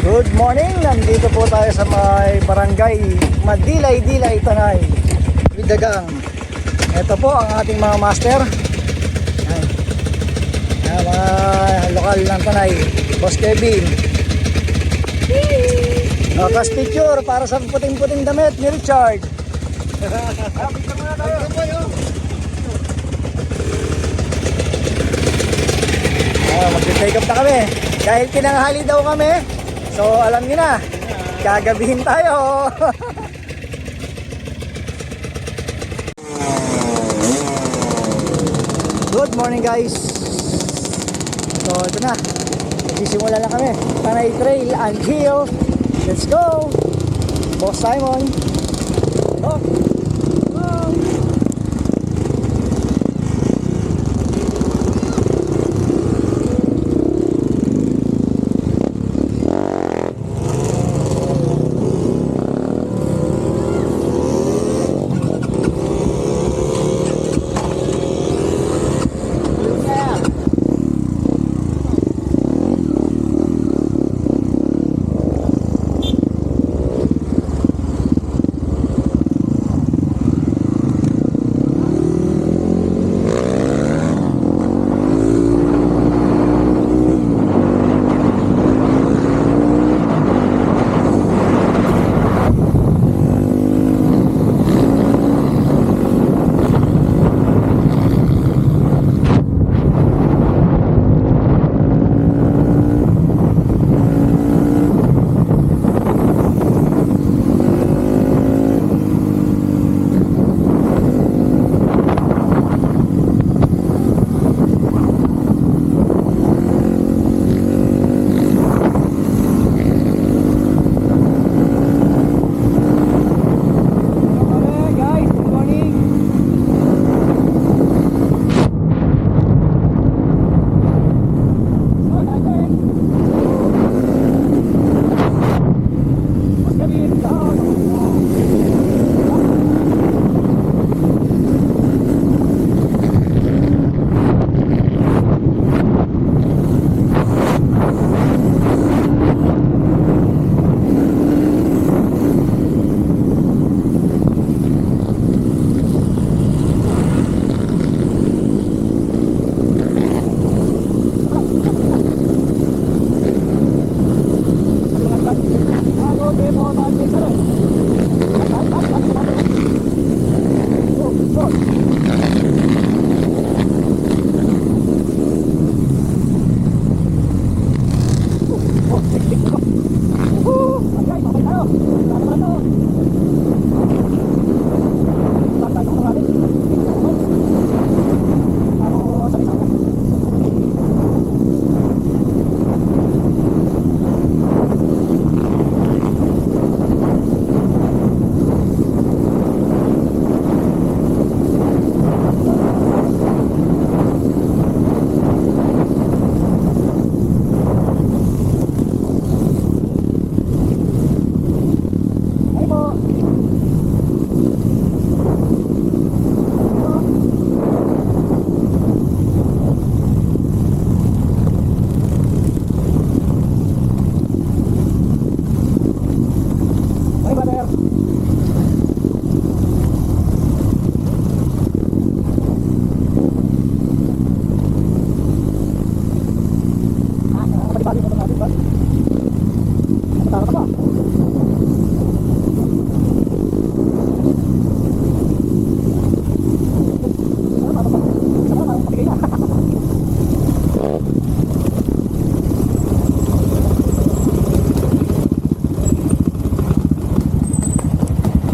Good morning! Nandito po tayo sa may barangay Madilay-Dilay, Tanay, Bidagang. Ito po ang ating mga master. Ayan. Ayan, mga lokal ng Tanay. Boss Kevin. Cast picture para sa puting-puting damit ni Richard. Picture muna tayo. Mag-take up na kami. Dahil tinanghali daw kami. So alam niyo na, gagabihin tayo. Good morning guys. So ito na, magsisimula na kami. Tanay Trail and Hill. Let's go. Boss Simon. Oh.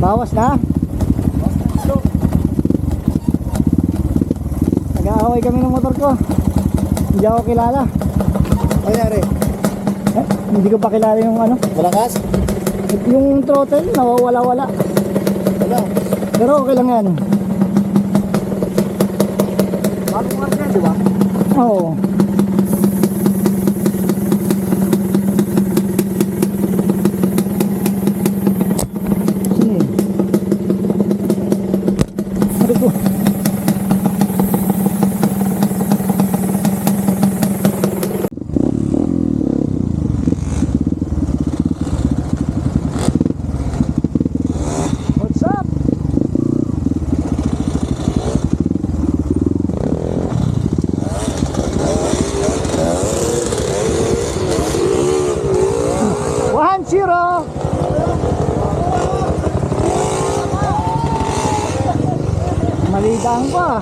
Bawas na. Nag-aaway kami ng motor ko. Hindi ako kilala. Ano nangyari? Hindi ko pa kilala yung ano. Malakas? Yung throttle, nawawala-wala. Wala. Pero okay lang yan. Bakit mo kasi, di ba? Oo. Sino yun? Ano ko? Chiro! Maligang pa.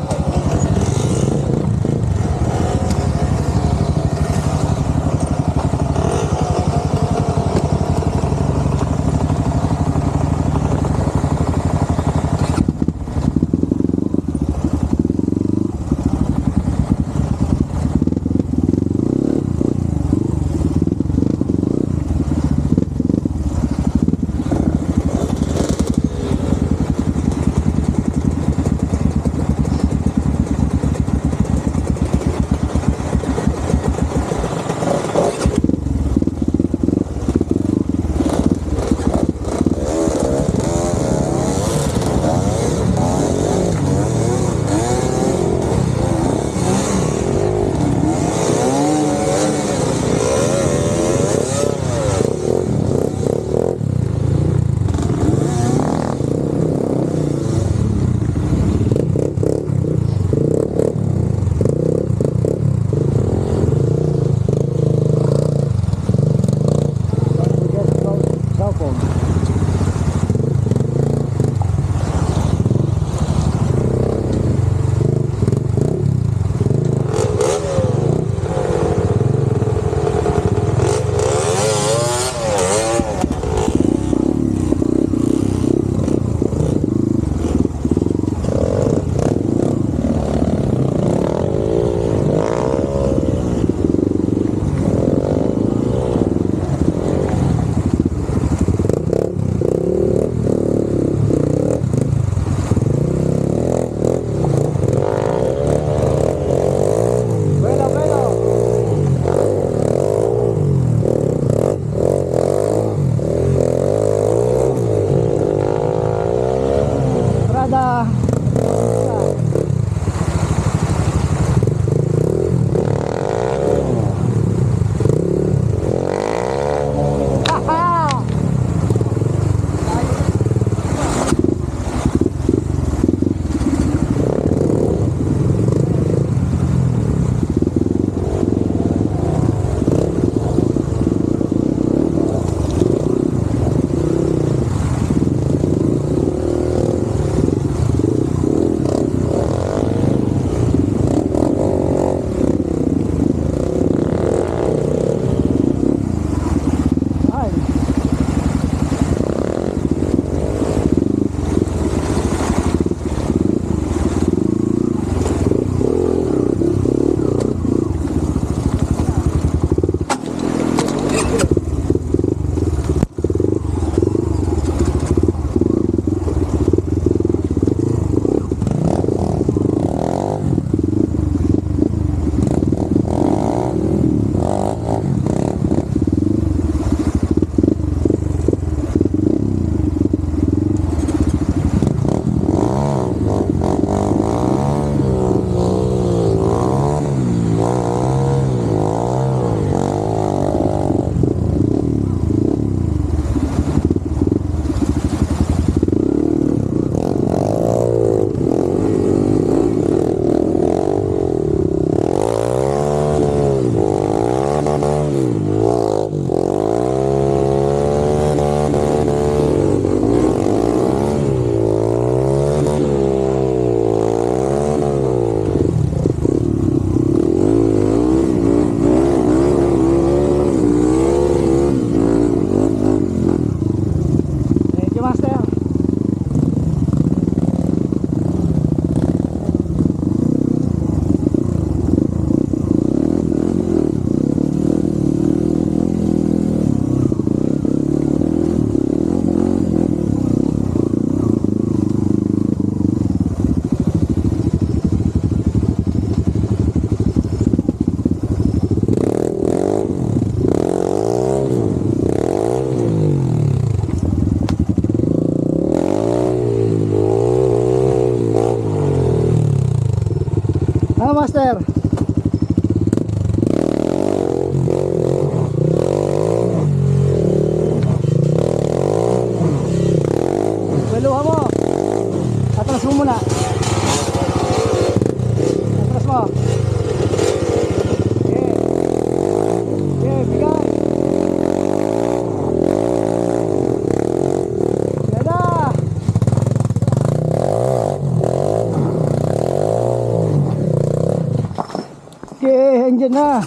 Nandyan na.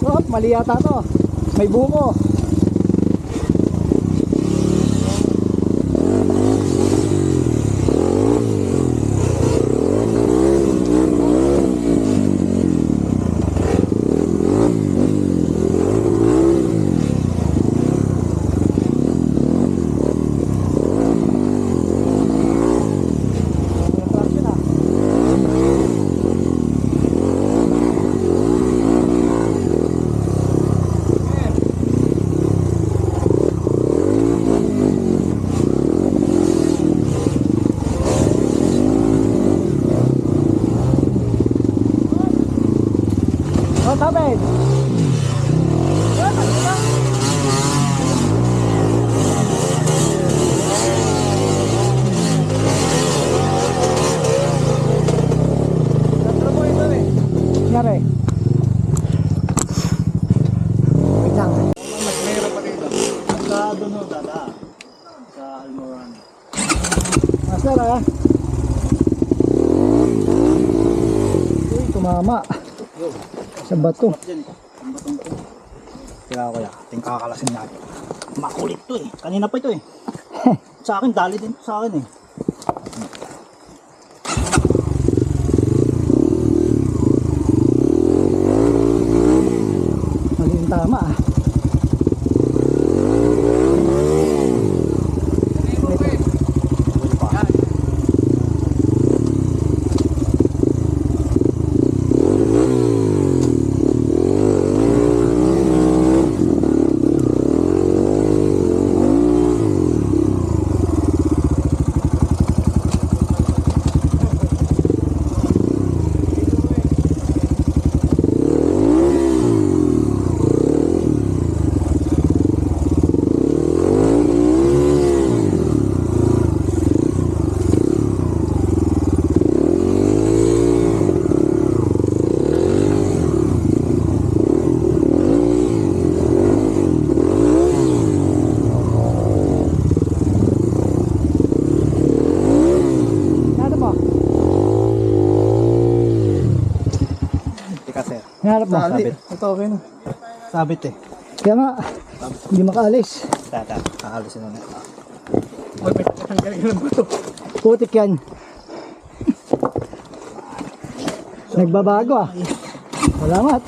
Oh, mali yata to. May buko. Oh, tabed. Nangyari. Wait lang. Mas mayroon pa dito. Sa doon ho, dada. Sa Almoran. Master ah. Uy, tumama. Sa bato. Yan. Ang batong to. Kaya kuya, ating kakalasin natin. Makulit to eh. Kanina pa ito eh. Sa akin, dali din to sa akin eh. Mali yung tama ah. Hinarap mo. Sabit. Ito okay na. Sabit eh. Kaya nga, hindi makaalis. Tata, kakalisin na. Uy, may tatanggalin ng bato. Putik yan. Nagbabago ah. Salamat.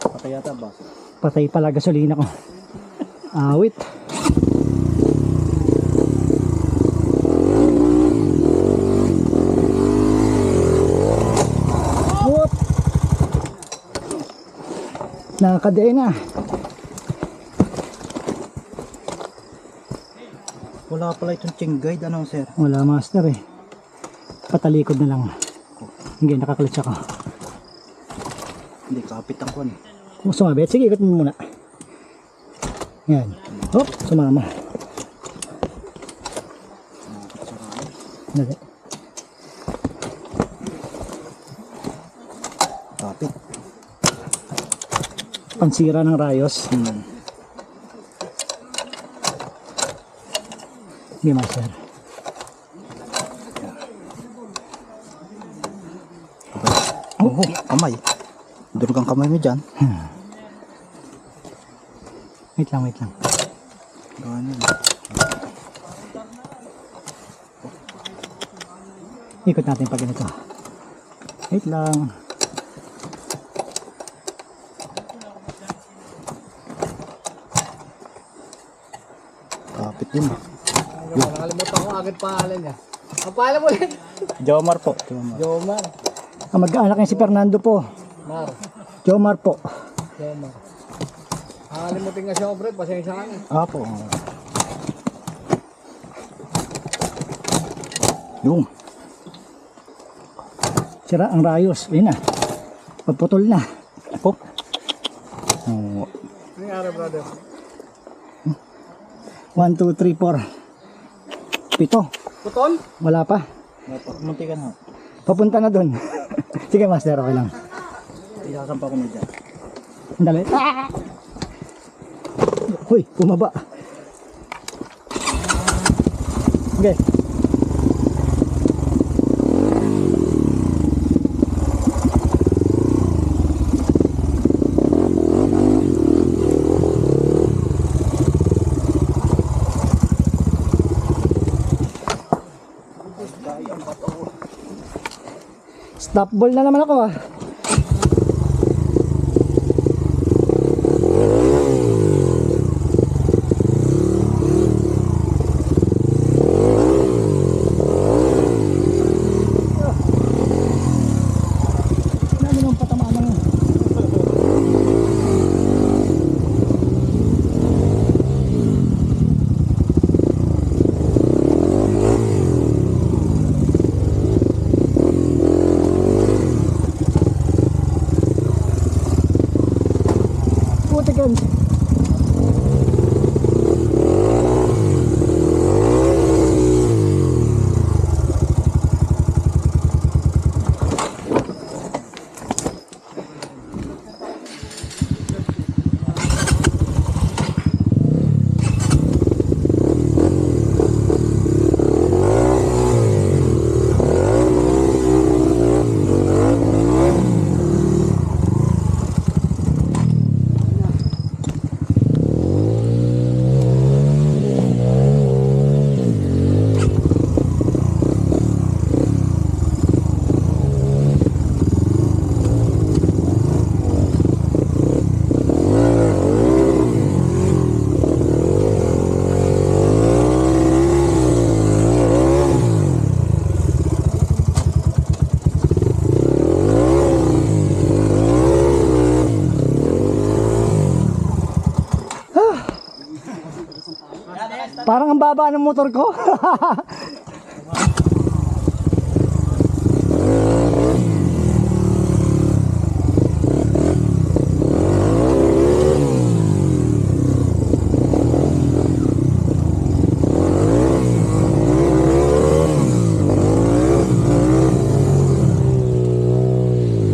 Patay yata ba? Patay pala gasolina ko. Awit. Whoop. Nakakadain na. Wala pala itong chain guide, ano sir? Wala master eh. Patalikod na lang. Hindi, nakaklutch ako. Hindi, kapit ang kwan. Kung sumabit, sige, ikot mo muna. Yan. Hop, sumama. Dali. Kapit. Pansira ng rayos. Hindi master. Oo, kamay. Durgang kamay mo dyan. Wait lang, wait lang. Ganyan. Ikot natin pag ganito. Wait lang. Kapit din. Nakalimutan ko agad pangalan niya. Ang pangalan mo ulit? Jomar po. Jomar. Jomar. Ang mag-anak niya si Fernando po. Mar. Jomar po. Jomar. Nakalimutin nga siya ko, Fred. Pasensya ka na. Apo. Yung. Sira ang rayos. Ayun na. Pagputol na. Apo. Oo. Ano nangyari, brother? 1, 2, 3, 4. 7. Putol? Wala pa. Munti ka na. Papunta na dun. Sige master, okay lang. Isasampa ko na dyan. Ang dali. Uy, bumaba. Okay. Stop ball na naman ako ah. Dami nang patamaan ng putikan. Parang ang baba ng motor ko.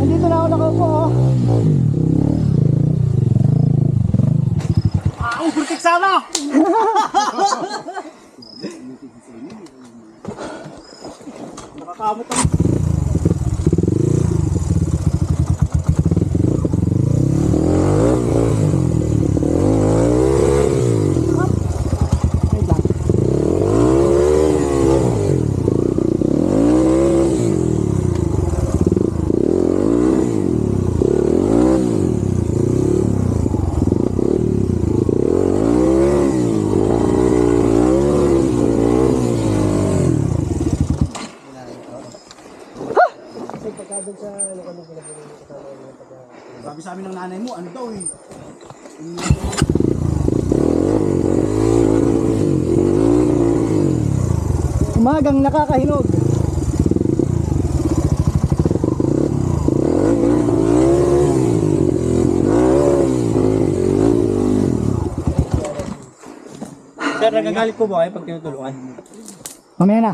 Andito na ako nakaupo oh. Ang burtik sana! Nakakamot ang... Wait lang. Sabi sa amin ng nanay mo, ano daw eh. Umagang nakakahinog. Sir, nagagalit po ba kayo pag tinutulungan? Mamaya na.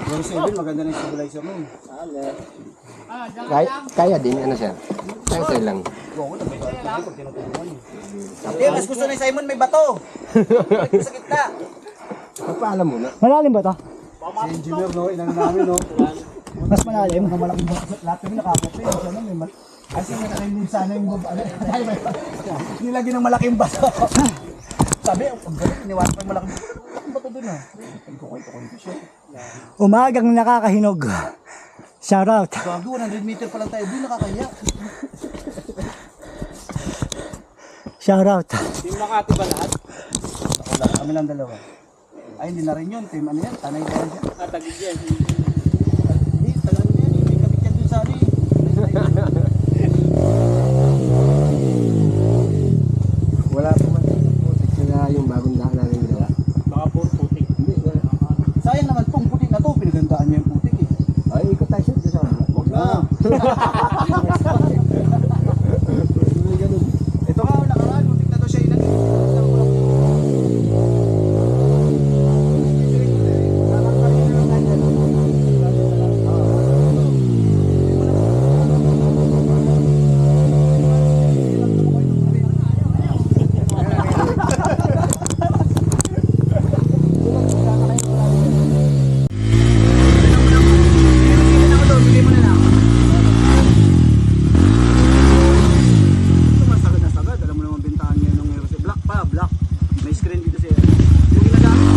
Yung 7, maganda na yung stabilizer mo. Kaya din, ano siya? Kaya lang. Eh, mas gusto ni Simon may bato. Sa gitna. Magpaalam muna. Malalim ba to? Si engineer, no? Inano namin, no? Mas malalim. Malaking bato. Lahat kami nakakopi. Siya na may kasi may nakalimod sana yung baba. Nilagyan ng malaking bato. Sabi, ang galing, iniwan pa yung malaking bato dun ah. Umagang nakakahinog. Shout out. Gago, 100 meter pa lang tayo. Di nakakaya. Shout out. Team Makati ba lahat? Wala, kami lang dalawa. Ay, hindi na rin yun. Team ano yan? Tanay ba yan? Tagig yan. Hindi, tagal yan. Hindi kabit yan dun sa ano eh. Ito nga, nakaraan, muntik na daw siya inagin. Sagad na sagad, alam mo naman bintahan ngayon ng meron si Black pa, Black. May screen dito siya. Yung ginagamit.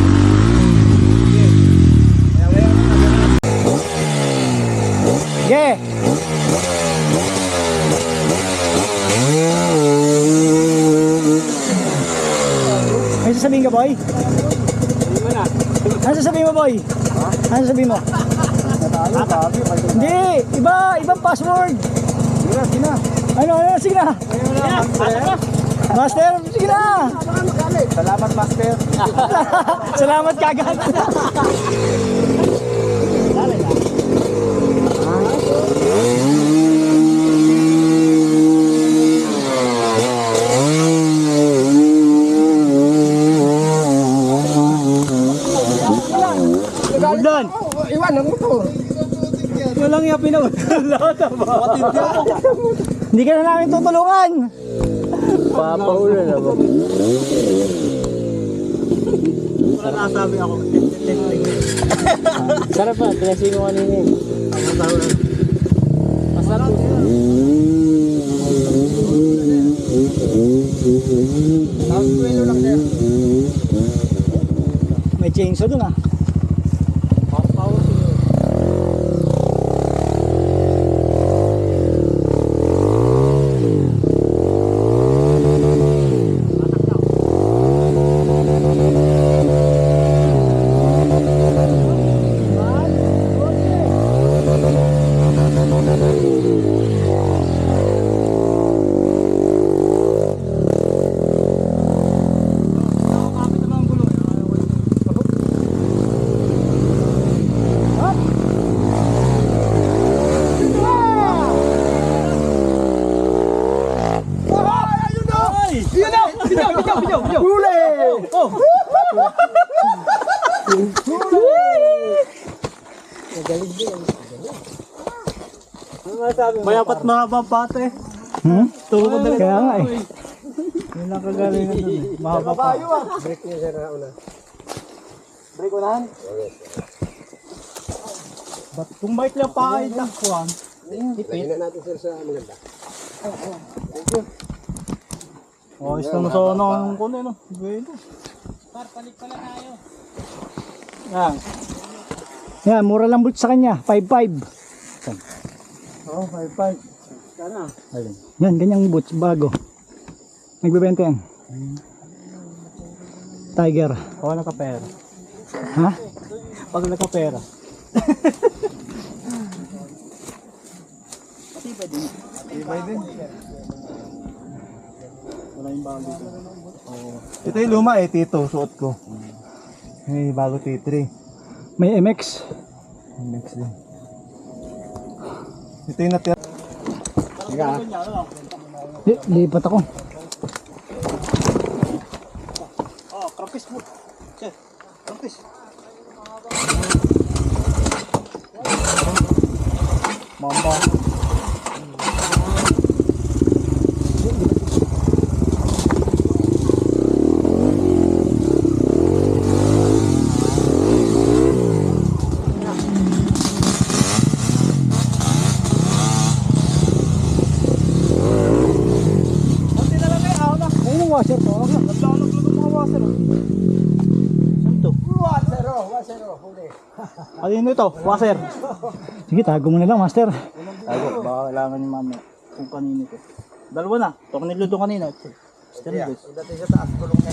Yeah. May sasabihin ka, boy? Ano sasabihin mo, boy? Ano sasabihin mo? Hindi, ibang password. Sige na. Ano, sige na. Master, sige na. Salamat, Master. Salamat kagad. Bulan. Iwan ang motor. Walang iya pinawala ba? Hindi ka na namin tutulungan. Papaulan na ba? Wala nasabi ako. Sarap pa, tinasi ko kanina eh. Masarap. May chainsaw dun ah. Mayapat mahaba pate. Tuhod na kaya nga eh. Yun ang kagalingan doon eh. Mahaba pa. Break niya siya na una. Break unahan. Kung bike lang pa ay takpuan. Lagyan na natin sir sa maganda. Oh, isa na sa ano ang kuno no. Bueno. Yan. Yan, mura lang bolt sa kanya. 5.5. Oh, 5.5. Sana. Yan, ganyang boots, bago. Nagbebenta yan. Tiger. Oh, nakapera. Ha? Pag nakapera. Tibay din. Wala yung bago dito. Oh. Ito yung luma eh, Tito, suot ko. May bago T3. May MX. Next din. Ito yung natira. Lipat ako. Oh, krampis mo. Che, krampis. Mamba. Ayun ang washer ko. Naglalaglag ng mga washer. Saan to? Ano ito? Washer. Sige, tago mo na lang, master. Tago, baka kailangan ni mama kung kanino ito. Dalawa na. Ito kanilo doon kanina. Stainless. Dati sa taas kulong niya.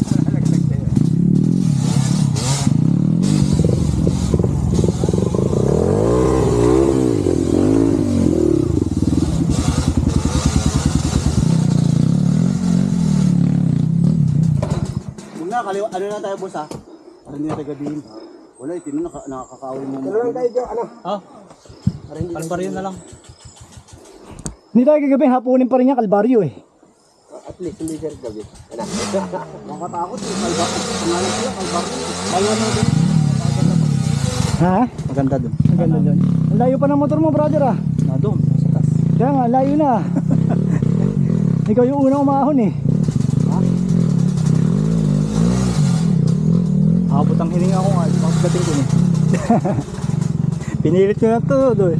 Muna, ano na tayo boss ha? Ano na tayo gabihin? Wala, ito na nakakakaawin mo. Tulungan tayo dyan, ano? Ha? Palpariyan na lang. Hindi tayo kagabi, hapunin pa rin niya, Kalbaryo eh. At least hindi sir gabi. Ano? Makatakot eh. Pangalan sila, kalbaryo. Ayaw na din. Ha? Maganda dun. Ang ganda doon. Ang layo pa ng motor mo, brother ah. Na doon, sa taas. Kaya nga, layo na. Ikaw yung unang umahon eh. Abot ang hininga ko nga. Pagdating ko eh. Pinilit ko na to doon.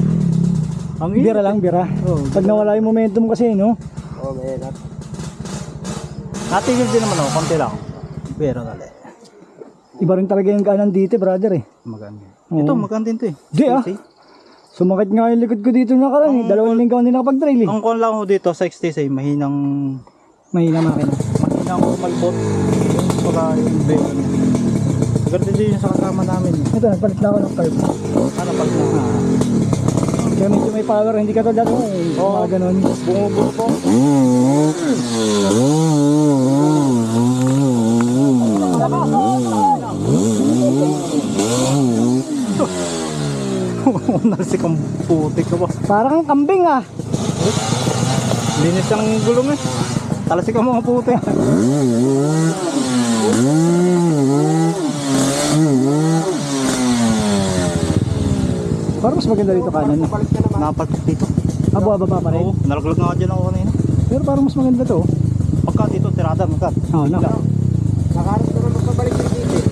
Ang Bira lang, bira. Pag nawala yung momentum kasi, no? Oo, may nat. Natigil din naman ako, konti lang. Pero dali. Iba rin talaga yung kanan dito, brother eh. Maganda. Oo. Ito, maganda din to eh. Di ah. Sumakit nga yung likod ko dito nakaraan eh. 2 linggo hindi nakapag-trail eh. Ang kon lang ko dito sa XTC, mahinang Mahina makina. malbot. Pagka yung brake niya. Maganda din yung sa kasama namin eh. Ito, nagpalit na ako ng curve. Ano pag na? Kaya medyo may power, hindi ka to dati eh. Oo. Mga ganun. Bumubuo po. Nalasik ang putik ko po. Parang kang kambing ah. Linis ang gulong eh. Talasik ang mga putik. Parang mas maganda dito kanan. Napalpak dito. Abo, baba pa rin. Oo, nalaglag nga dyan ako kanina. Pero parang mas maganda to. Pagka dito, tirada, magkat. Oo, no. Nakaharap ko naman pabalik yung dito.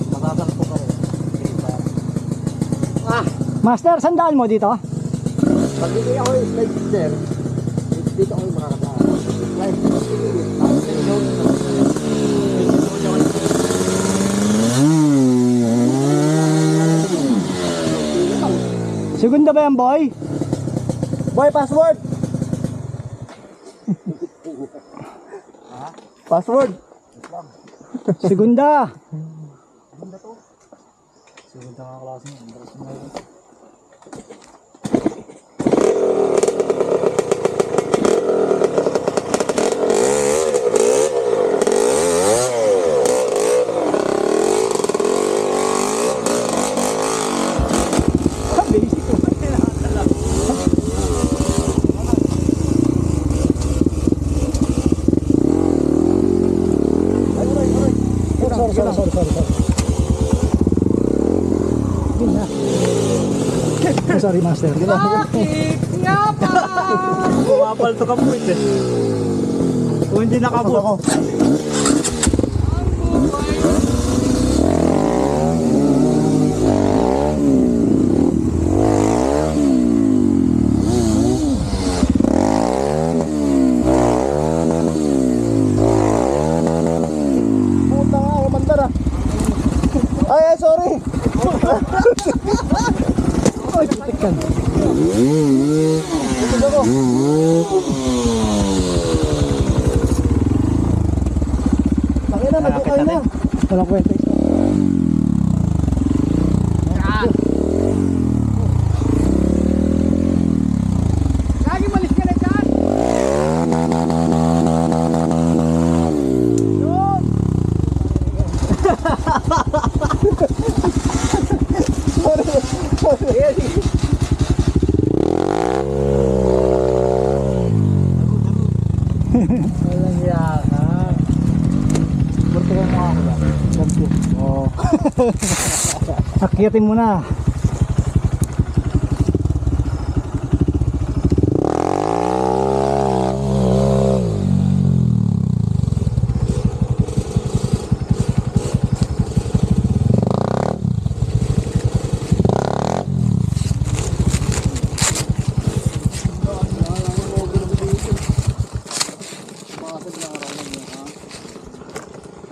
Matatalpo ka rin. Master, sandaan mo dito? Pag hindi ako yung slide sir, dito ako yung makakataan. Slide. Segunda ba yan, boy? Boy, password! Password! Segunda. Segunda nga klase niya. Sorry. Yun na. Sorry, master. Pumapalto ka po ito eh. Kung hindi nakabot. Puta nga, umandar ah. Ay, sorry. Ay, putikan. Ito ako. Tangina, nagkakain na. Walang kwenta. Lagi malis ka na dyan! Walang yaka. Burto ko mga ako ba? Ganti. Oo. Akyatin mo na.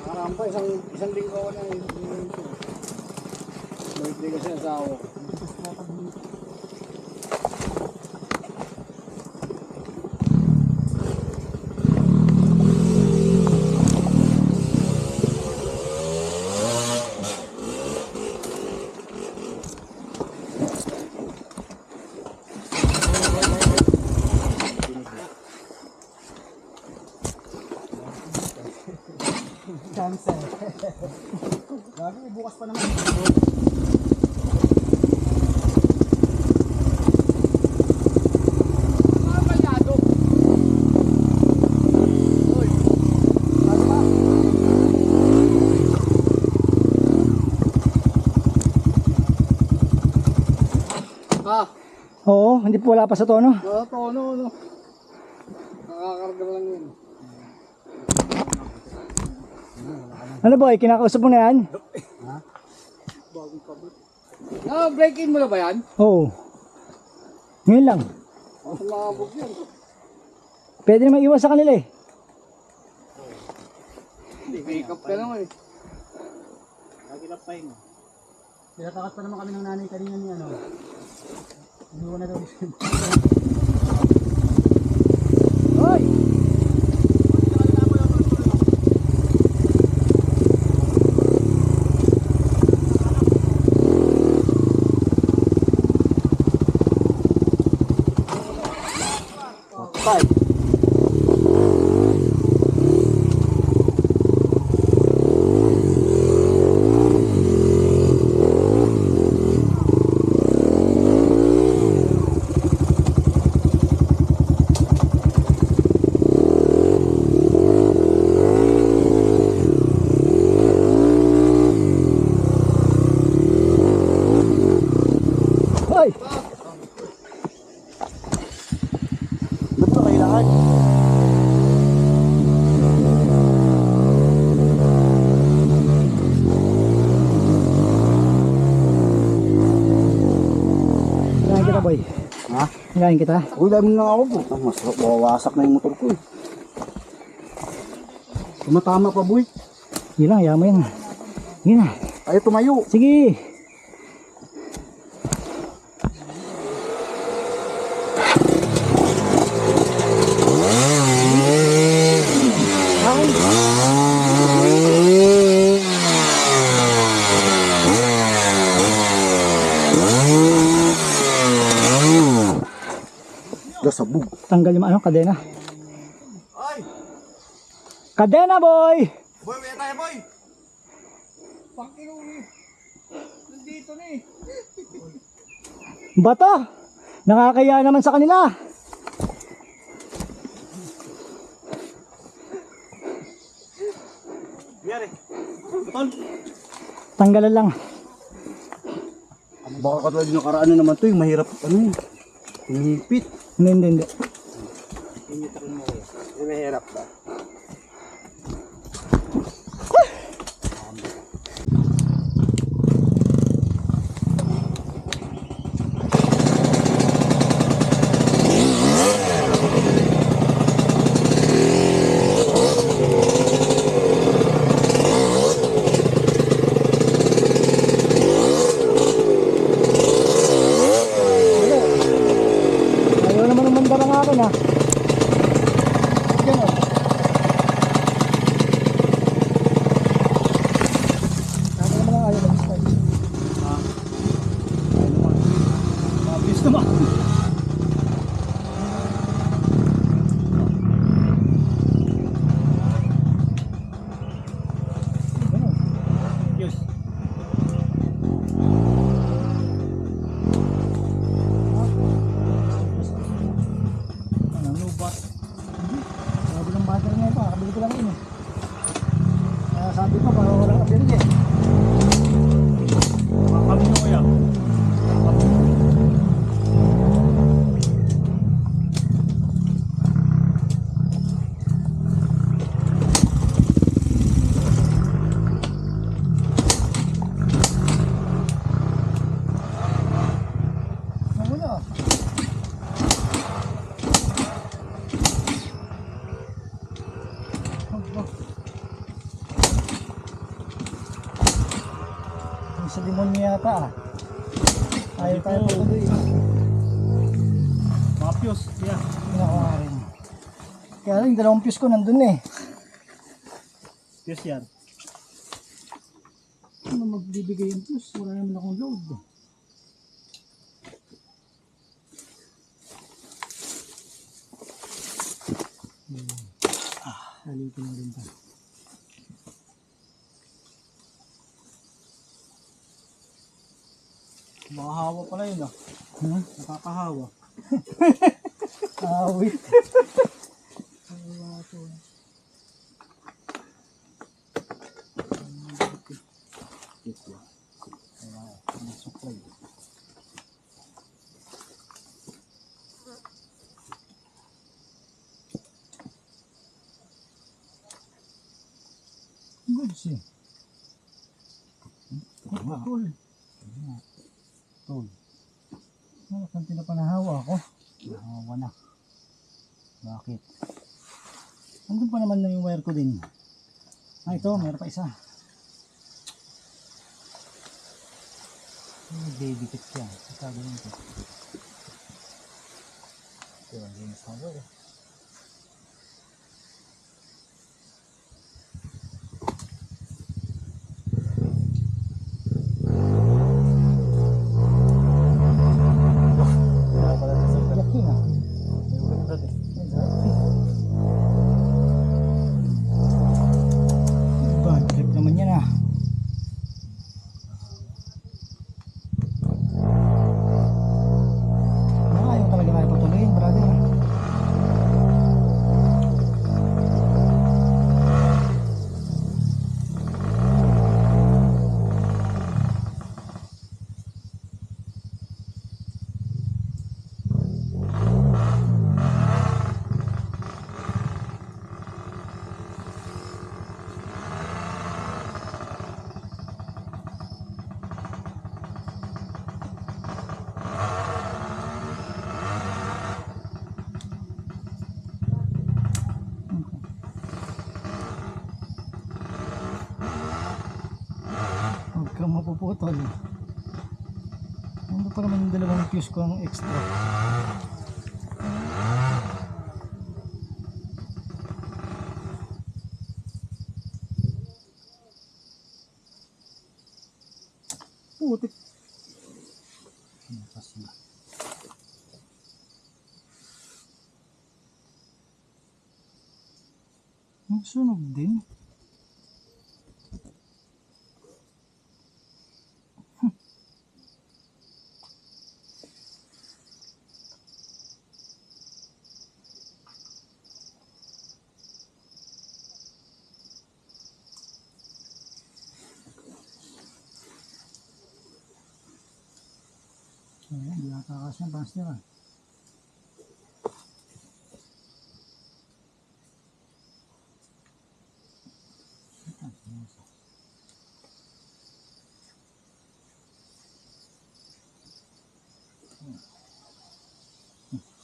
Nakarampa, isang linggo ko na yun. Birthday kasi ang asawa ko. Chance. Gagi, bukas pa naman. Oo, hindi po wala pa sa tono. Tono. Nakakarga lang yun. Ano boy, kinakausap mo na yan? Break-in mo na ba yan? Oo. Ngayon lang. Sumabog yan. Pwede naman iwan sa kanila eh. Make up ka naman eh. Nagilap pa yun. Pinatakas pa naman kami ng nanay kanina ni ano. Inuwan na daw. Hoy! Hoy! Ba't ba kailangan? Hinahin kita boy. Ha? Hinahin kita. Uy, dami lang ako po. Mas mawawasak na yung motor ko eh. Tumatama pa boy. Yun lang, yaman yan. Yun na. Ay, tumayo. Sige. Gasabog. Tanggal yung ano, kadena. Kadena boy! Boy, may tayo boy. Nandito na eh. Bato! Nakakaya naman sa kanila. Biyari. Tol. Tanggalan lang. Baka katulad yung nakaraan na naman to, yung mahirap ano eh. Hinipit. Hindi. Mahirap ba? Ayaw naman ng mandarang akin ha. Yan o. Ako naman ang ayaw mag-slide. Mabilis naman. Yes. Ano, lubat. Sabi ng battery na ito, kabili ko lang yun eh. Kaya sabi ko, parang walang kabili eh. Kami nyo kaya. Nawala. Yung sa demonyo yata ah. Ayaw tayo patuloy. Mapios. Yeah. Pinakuha rin. Kaya lang, yung dalawang fuse ko nandun eh. Pios yan. Ano magbibigay yung fuse? Wala naman akong load. Halito na rin pa. Makahawa pala yun ah. Hmm? Nakakahawa. Awit. Good siya. Tol. Tol. Ano, kanti na pa nahawa ako. Nahawa na. Bakit? Andun pa naman na yung wire ko din. Ah, ito, meron pa isa. Nagdidikit siya. Sabi nito. Ito, yung sabi. Laki na. Bad trip naman yan ah. Ayaw talaga tayo patuloyin, brother. Huwag kang mapuputol. Ano pa naman yung dalawang fuse ko ang extra? Putik. Kasi sunog din. Ayan, di natakas yung pastor ah.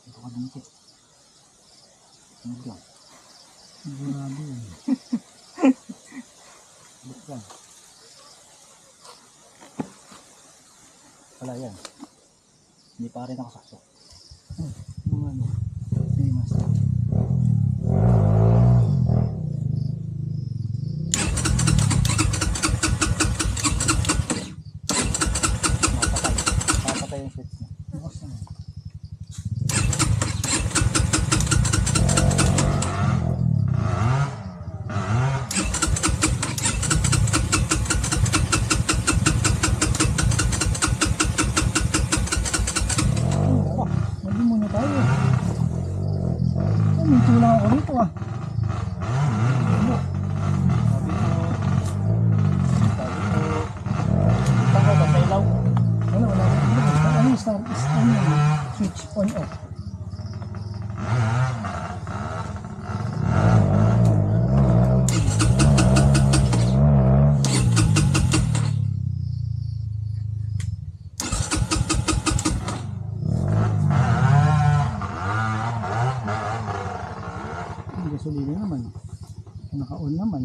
Ito ka dumikit. Ano lang? Sigurado yun. Buk lang. Wala yan. Hindi pa rin nakasakso. Yung ano, famous. Mapatay yung switch niya. Bukas na. Mali muna tayo. Ay, minto lang ako rito ah. Wala, wala. Ano yung start? Ano yung switch on off? Ang gasolina naman. Naka-on naman.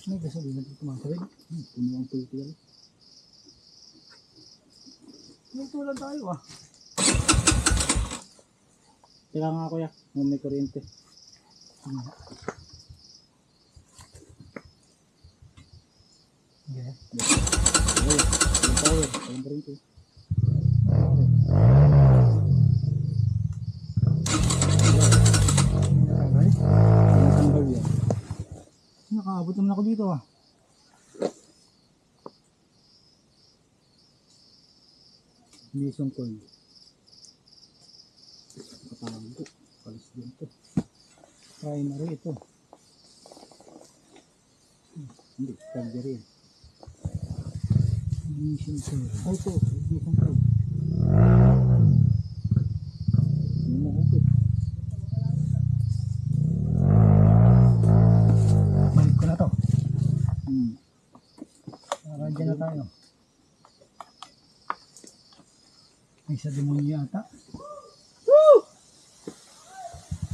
May gasolina dito mga kawin. Puno ang pulti yan. May tulan tayo ah. Teka nga kuya, kung may kuryente. Okay. Yung kuryente. Okay. Tanggal yan. Nakaabot naman ako dito ah. Mission coil. Katago. Palis din to. Primary ito. Hindi, secondary. Mission coil. Oh, ito. Mission coil. Hindi mo hukot. Balik ko na to. Hmm. Para dyan na tayo. May sa demonyo yata. Woo!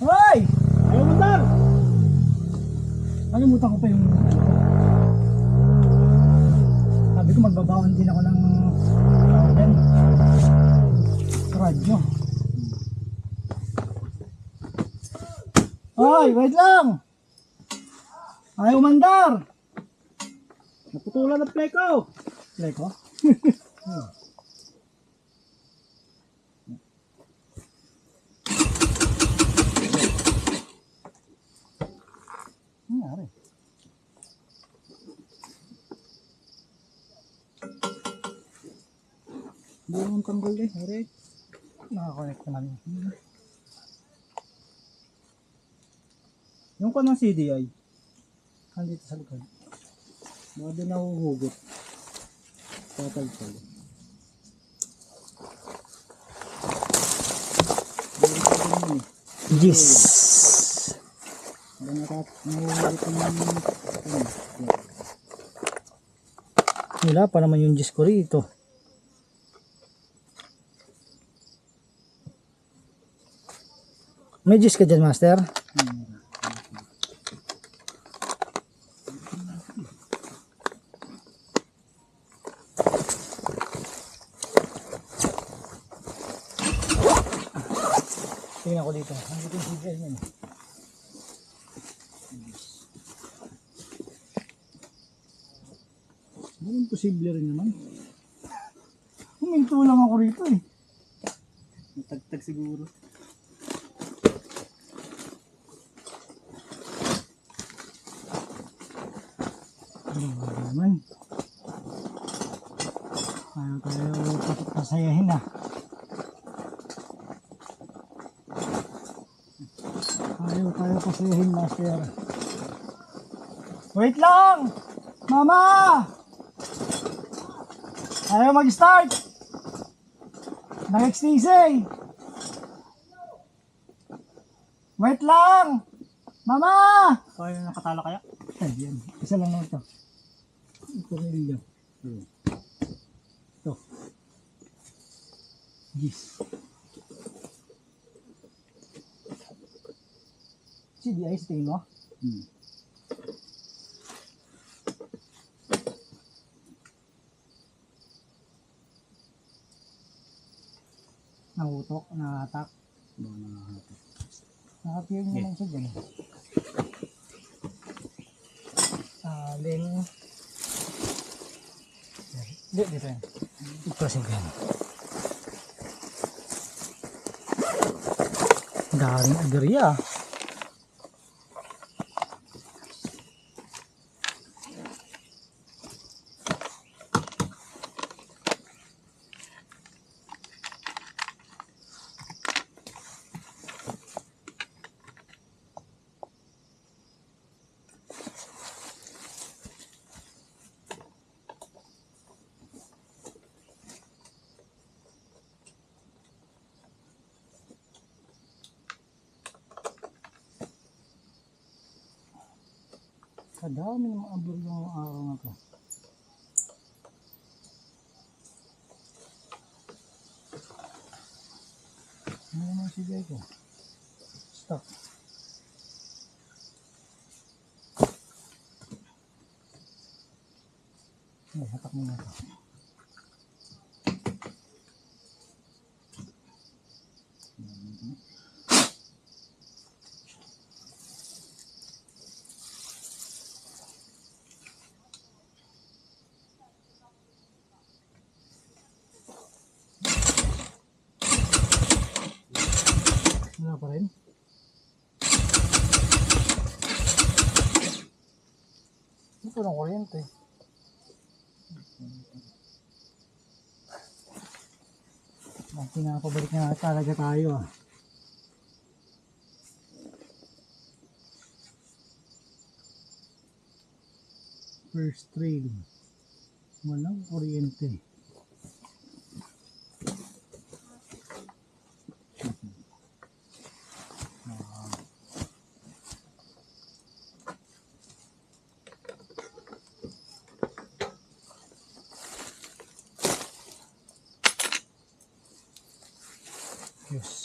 Hoy! Ayaw mo lang! Kalimutan ko pa yung sabi ko magbabawan din ako ng radyo. Hoy! Wait lang! Ayaw umandar! Naputulan ang play ko! Play ko? Nangyari. Hindi naman tanggal eh. Hore. Nakakonect naman. Yung ka ng CDI. Nandito sa likod. Baka din nahuhugot. Tatalpal. Yes! Baka nahuhugot ng Wala pa naman yung Diyos ko rito. May Diyos ka dyan, Master? Tingnan ko dito. Nandito yung CDI niyan. Ganun posible rin naman. Huminto lang ako rito eh. Natagtag siguro. Ano ba naman? Ayaw tayo pasayahin na. Ayaw tayo pasayahin, Master. Wait lang! Mama! Ayaw mag-start! Nag-XTC! Wait lang! Mama! Kaya nakatala kaya? Ayan, isa lang naman ito. Ito rin yun. Ito. Yes. CDI sa tingin mo? Nangutok, nangatak. Nakapiyag naman siya dyan. Aling. Dito, dito yan. Ito siya dyan. Daming agarya. Kadami ng mga abur yung araw na to. Ano naman sigay ko? Stop. Ay, hatak mo na ito. ng kuryente. Pinapabalik na talaga tayo ah. First trail. Walang kuryente. Yes.